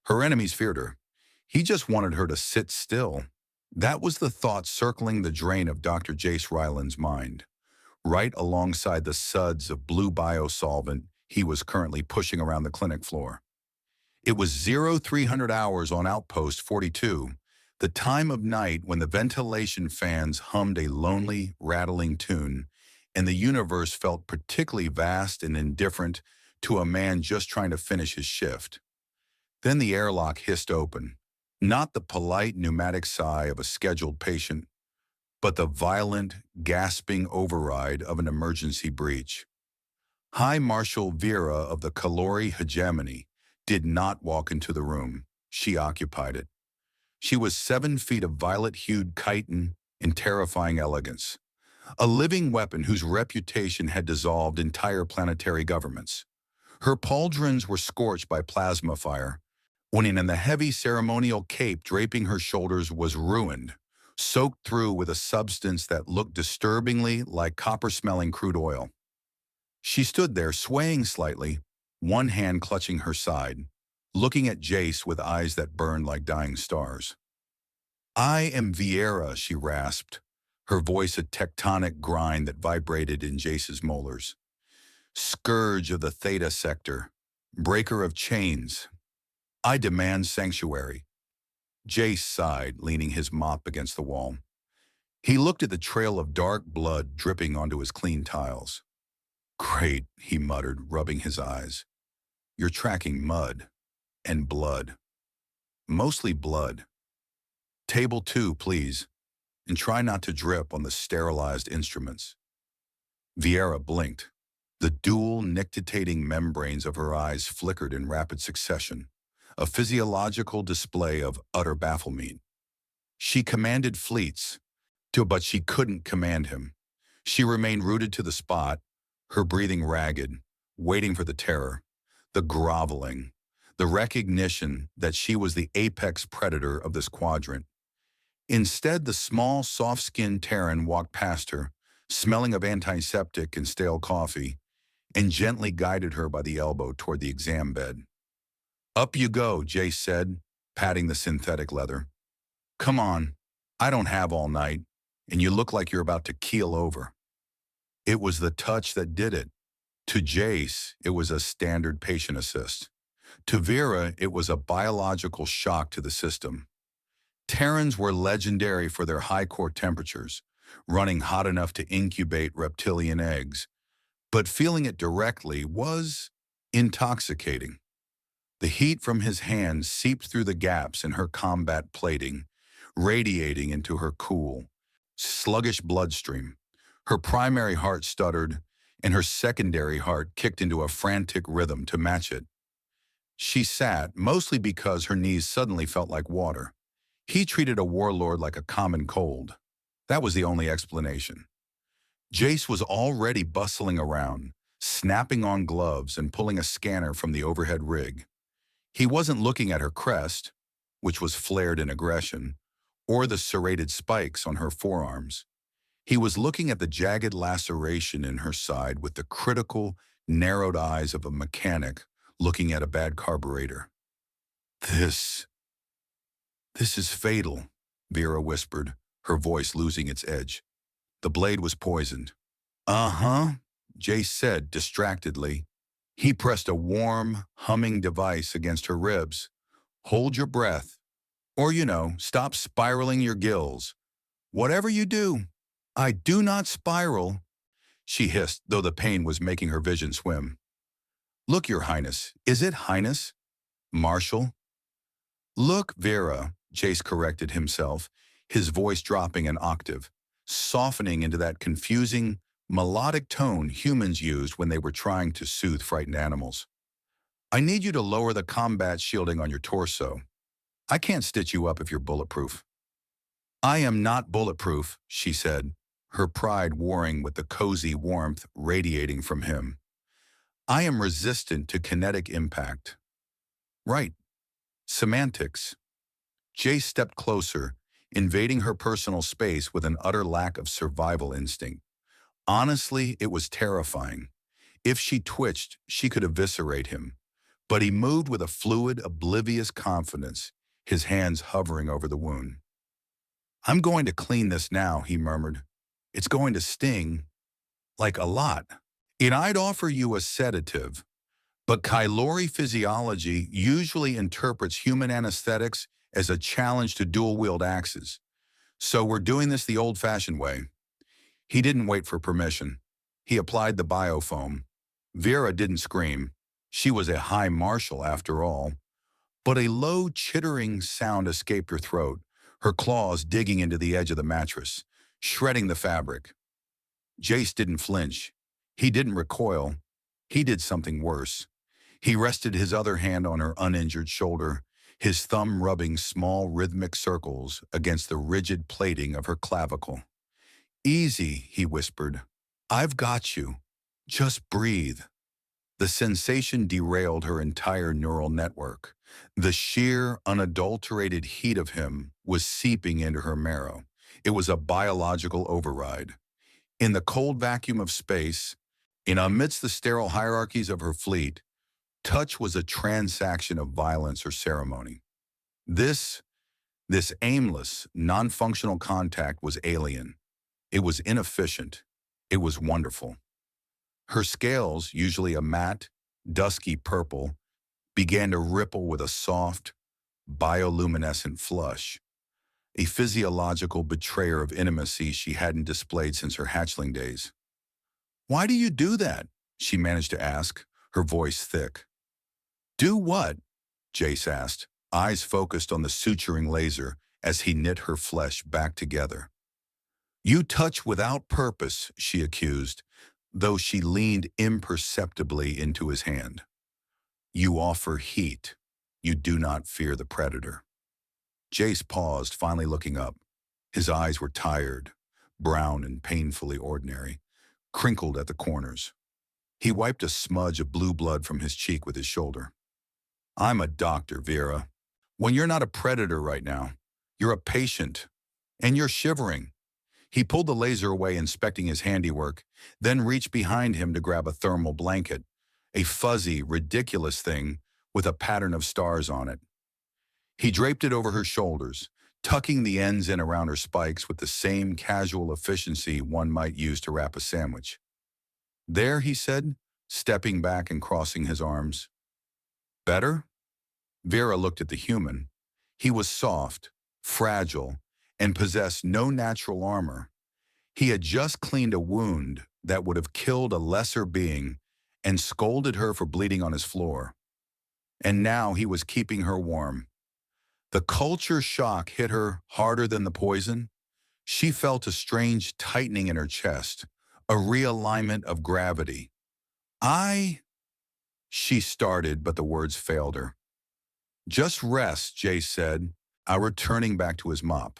Her enemies feared her. He just wanted her to sit still. That was the thought circling the drain of Dr. Jace Ryland's mind, right alongside the suds of blue biosolvent he was currently pushing around the clinic floor. It was 0300 hours on Outpost 42, the time of night when the ventilation fans hummed a lonely, rattling tune, and the universe felt particularly vast and indifferent to a man just trying to finish his shift. Then the airlock hissed open, not the polite pneumatic sigh of a scheduled patient, but the violent, gasping override of an emergency breach. High Marshal Vera of the Kalori hegemony did not walk into the room. She occupied it. She was 7 feet of violet-hued chitin in terrifying elegance, a living weapon whose reputation had dissolved entire planetary governments. Her pauldrons were scorched by plasma fire, and the heavy ceremonial cape draping her shoulders was ruined, soaked through with a substance that looked disturbingly like copper-smelling crude oil. She stood there, swaying slightly, one hand clutching her side, looking at Jace with eyes that burned like dying stars. "I am Vieira," she rasped, her voice a tectonic grind that vibrated in Jace's molars. "Scourge of the Theta Sector, breaker of chains. I demand sanctuary." Jace sighed, leaning his mop against the wall. He looked at the trail of dark blood dripping onto his clean tiles. "Great," he muttered, rubbing his eyes. "You're tracking mud. And blood. Mostly blood. Table 2, please, and try not to drip on the sterilized instruments." Vieira blinked. The dual nictitating membranes of her eyes flickered in rapid succession, a physiological display of utter bafflement. She commanded fleets, but she couldn't command him. She remained rooted to the spot, her breathing ragged, waiting for the terror, the groveling, the recognition that she was the apex predator of this quadrant. Instead, the small, soft-skinned Terran walked past her, smelling of antiseptic and stale coffee, and gently guided her by the elbow toward the exam bed. "Up you go," Jace said, patting the synthetic leather. "Come on, I don't have all night, and you look like you're about to keel over." It was the touch that did it. To Jace, it was a standard patient assist. To Vera, it was a biological shock to the system. Terrans were legendary for their high core temperatures, running hot enough to incubate reptilian eggs, but feeling it directly was intoxicating. The heat from his hands seeped through the gaps in her combat plating, radiating into her cool, sluggish bloodstream. Her primary heart stuttered, and her secondary heart kicked into a frantic rhythm to match it. She sat, mostly because her knees suddenly felt like water. He treated a warlord like a common cold. That was the only explanation. Jace was already bustling around, snapping on gloves and pulling a scanner from the overhead rig. He wasn't looking at her crest, which was flared in aggression, or the serrated spikes on her forearms. He was looking at the jagged laceration in her side with the critical, narrowed eyes of a mechanic looking at a bad carburetor. This is fatal," Vera whispered, her voice losing its edge. "The blade was poisoned." "Uh-huh," Jace said distractedly. He pressed a warm, humming device against her ribs. "Hold your breath. Or, stop spiraling your gills. Whatever you do, I do not spiral," she hissed, though the pain was making her vision swim. "Look, Your Highness. Is it Highness? Marshal?" "Look, Vera," Jace corrected himself, his voice dropping an octave, softening into that confusing, melodic tone humans used when they were trying to soothe frightened animals. "I need you to lower the combat shielding on your torso. I can't stitch you up if you're bulletproof." "I am not bulletproof," she said, her pride warring with the cozy warmth radiating from him. "I am resistant to kinetic impact." "Right. Semantics." Jace stepped closer, invading her personal space with an utter lack of survival instinct. Honestly, it was terrifying. If she twitched, she could eviscerate him. but he moved with a fluid, oblivious confidence, his hands hovering over the wound. "I'm going to clean this now," he murmured. "It's going to sting, like a lot. And I'd offer you a sedative, but Kylori physiology usually interprets human anesthetics as a challenge to dual-wield axes. So we're doing this the old-fashioned way." He didn't wait for permission. He applied the biofoam. Vera didn't scream. She was a high marshal after all. But a low, chittering sound escaped her throat, her claws digging into the edge of the mattress, shredding the fabric. Jace didn't flinch. He didn't recoil. He did something worse. He rested his other hand on her uninjured shoulder, his thumb rubbing small rhythmic circles against the rigid plating of her clavicle. "Easy," he whispered. "I've got you. Just breathe." The sensation derailed her entire neural network. The sheer, unadulterated heat of him was seeping into her marrow. It was a biological override. In the cold vacuum of space, amidst the sterile hierarchies of her fleet, touch was a transaction of violence or ceremony. This, this aimless, non-functional contact was alien. It was inefficient. It was wonderful. Her scales, usually a matte, dusky purple, began to ripple with a soft, bioluminescent flush, a physiological betrayer of intimacy she hadn't displayed since her hatchling days. "Why do you do that?" she managed to ask, her voice thick. "Do what?" Jace asked, eyes focused on the suturing laser as he knit her flesh back together. "You touch without purpose," she accused, though she leaned imperceptibly into his hand. "You offer heat. You do not fear the predator." Jace paused, finally looking up. His eyes were tired, brown and painfully ordinary, crinkled at the corners. He wiped a smudge of blue blood from his cheek with his shoulder. "I'm a doctor, Vera. When you're not a predator right now, you're a patient, and you're shivering." He pulled the laser away, inspecting his handiwork, then reached behind him to grab a thermal blanket, a fuzzy, ridiculous thing with a pattern of stars on it. He draped it over her shoulders, tucking the ends in around her spikes with the same casual efficiency one might use to wrap a sandwich. "There," he said, stepping back and crossing his arms. "Better?" Vera looked at the human. He was soft, fragile, and possessed no natural armor. He had just cleaned a wound that would have killed a lesser being and scolded her for bleeding on his floor. And now he was keeping her warm. The culture shock hit her harder than the poison. She felt a strange tightening in her chest, a realignment of gravity. She started, but the words failed her. "Just rest," Jace said, returning back to his mop.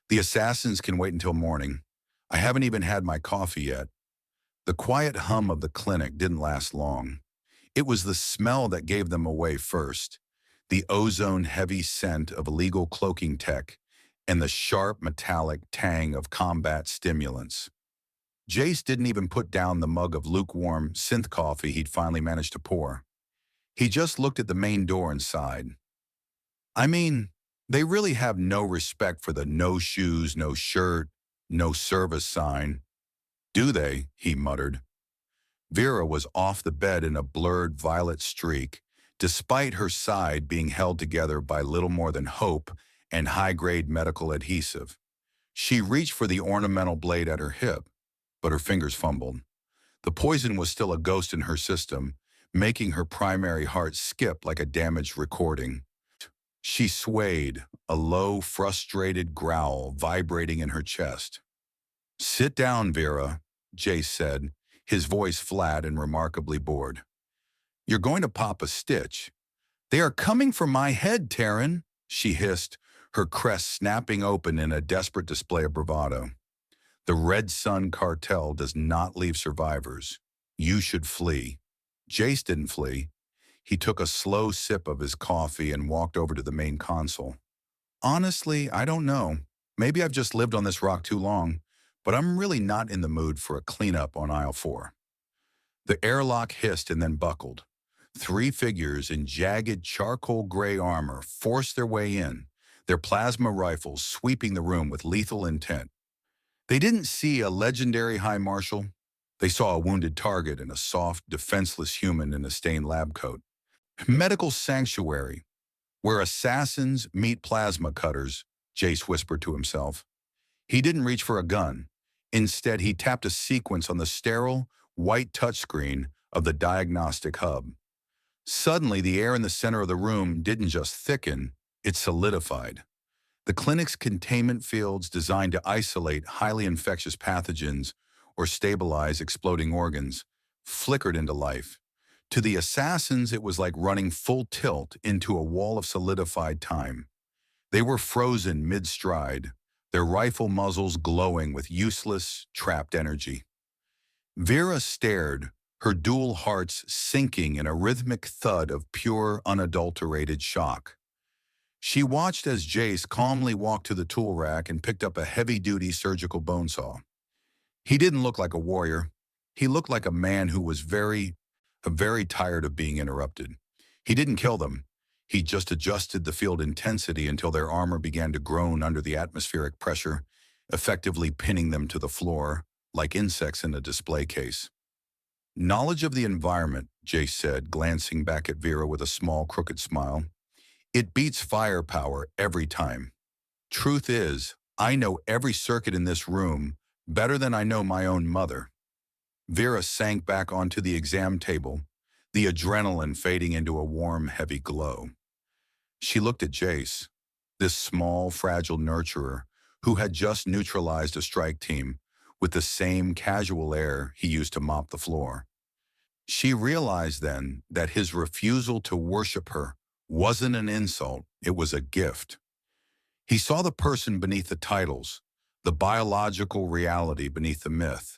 "The assassins can wait until morning. I haven't even had my coffee yet." The quiet hum of the clinic didn't last long. It was the smell that gave them away first, the ozone-heavy scent of illegal cloaking tech, and the sharp metallic tang of combat stimulants. Jace didn't even put down the mug of lukewarm synth coffee he'd finally managed to pour. He just looked at the main door and sighed. "I mean, they really have no respect for the no shoes, no shirt, no service sign. Do they?" he muttered. Vera was off the bed in a blurred violet streak, despite her side being held together by little more than hope and high-grade medical adhesive. She reached for the ornamental blade at her hip, but her fingers fumbled. The poison was still a ghost in her system, making her primary heart skip like a damaged recording. She swayed, a low, frustrated growl vibrating in her chest. "Sit down, Vera," Jace said, his voice flat and remarkably bored. "You're going to pop a stitch." "They are coming for my head, Terran," she hissed, her crest snapping open in a desperate display of bravado. "The Red Sun cartel does not leave survivors. You should flee." Jace didn't flee. He took a slow sip of his coffee and walked over to the main console. "Honestly, I don't know. Maybe I've just lived on this rock too long, but I'm really not in the mood for a cleanup on Aisle 4. The airlock hissed and then buckled. Three figures in jagged charcoal gray armor forced their way in, their plasma rifles sweeping the room with lethal intent. They didn't see a legendary high marshal. They saw a wounded target and a soft, defenseless human in a stained lab coat. Medical sanctuary, where assassins meet plasma cutters, Jace whispered to himself. He didn't reach for a gun. Instead, he tapped a sequence on the sterile, white touchscreen of the diagnostic hub. Suddenly, the air in the center of the room didn't just thicken, it solidified. The clinic's containment fields, designed to isolate highly infectious pathogens or stabilize exploding organs, flickered into life. To the assassins, it was like running full tilt into a wall of solidified time. They were frozen mid-stride, their rifle muzzles glowing with useless, trapped energy. Vera stared, her dual hearts sinking in a rhythmic thud of pure, unadulterated shock. She watched as Jace calmly walked to the tool rack and picked up a heavy-duty surgical bone saw. He didn't look like a warrior. He looked like a man who was very tired of being interrupted. He didn't kill them. He just adjusted the field intensity until their armor began to groan under the atmospheric pressure, effectively pinning them to the floor, like insects in a display case. Knowledge of the environment, Jace said, glancing back at Vera with a small, crooked smile. It beats firepower every time. Truth is, I know every circuit in this room better than I know my own mother. Vera sank back onto the exam table, the adrenaline fading into a warm, heavy glow. She looked at Jace, this small, fragile nurturer who had just neutralized a strike team with the same casual air he used to mop the floor. She realized then that his refusal to worship her wasn't an insult, it was a gift. He saw the person beneath the titles, the biological reality beneath the myth.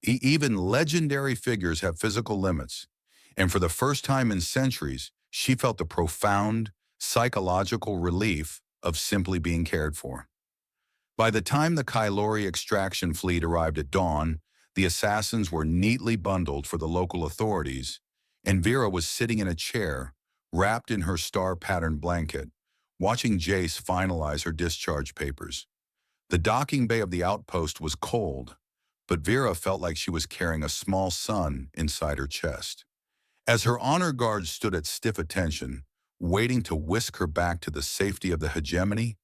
Even legendary figures have physical limits, and for the first time in centuries, she felt the profound, psychological relief of simply being cared for. By the time the Kylori extraction fleet arrived at dawn, the assassins were neatly bundled for the local authorities, and Vera was sitting in a chair, wrapped in her star-patterned blanket, watching Jace finalize her discharge papers. The docking bay of the outpost was cold, but Vera felt like she was carrying a small sun inside her chest. As her honor guard stood at stiff attention, waiting to whisk her back to the safety of the hegemony,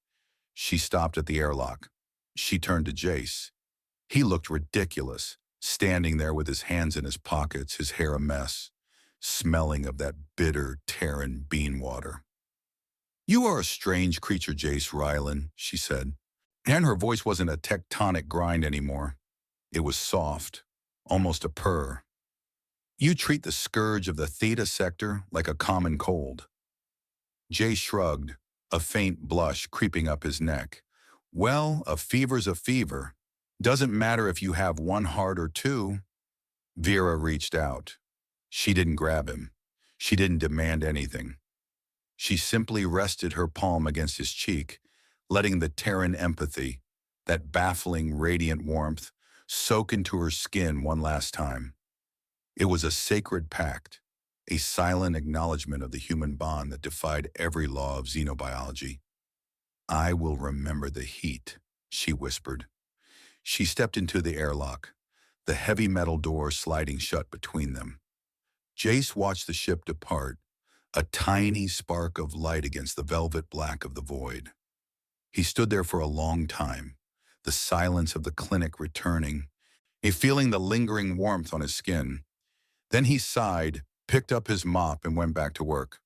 she stopped at the airlock. She turned to Jace. He looked ridiculous, standing there with his hands in his pockets, his hair a mess, smelling of that bitter Terran bean water. "You are a strange creature, Jace Rylan," she said. And her voice wasn't a tectonic grind anymore. It was soft, almost a purr. "You treat the scourge of the Theta Sector like a common cold." Jace shrugged, a faint blush creeping up his neck. "Well, a fever's a fever. Doesn't matter if you have one heart or two." Vera reached out. She didn't grab him. She didn't demand anything. She simply rested her palm against his cheek, letting the Terran empathy, that baffling, radiant warmth, soak into her skin one last time. It was a sacred pact, a silent acknowledgement of the human bond that defied every law of xenobiology. "I will remember the heat," she whispered. She stepped into the airlock, the heavy metal door sliding shut between them. Jace watched the ship depart, a tiny spark of light against the velvet black of the void. He stood there for a long time, the silence of the clinic returning, feeling the lingering warmth on his skin. Then he sighed, picked up his mop, and went back to work.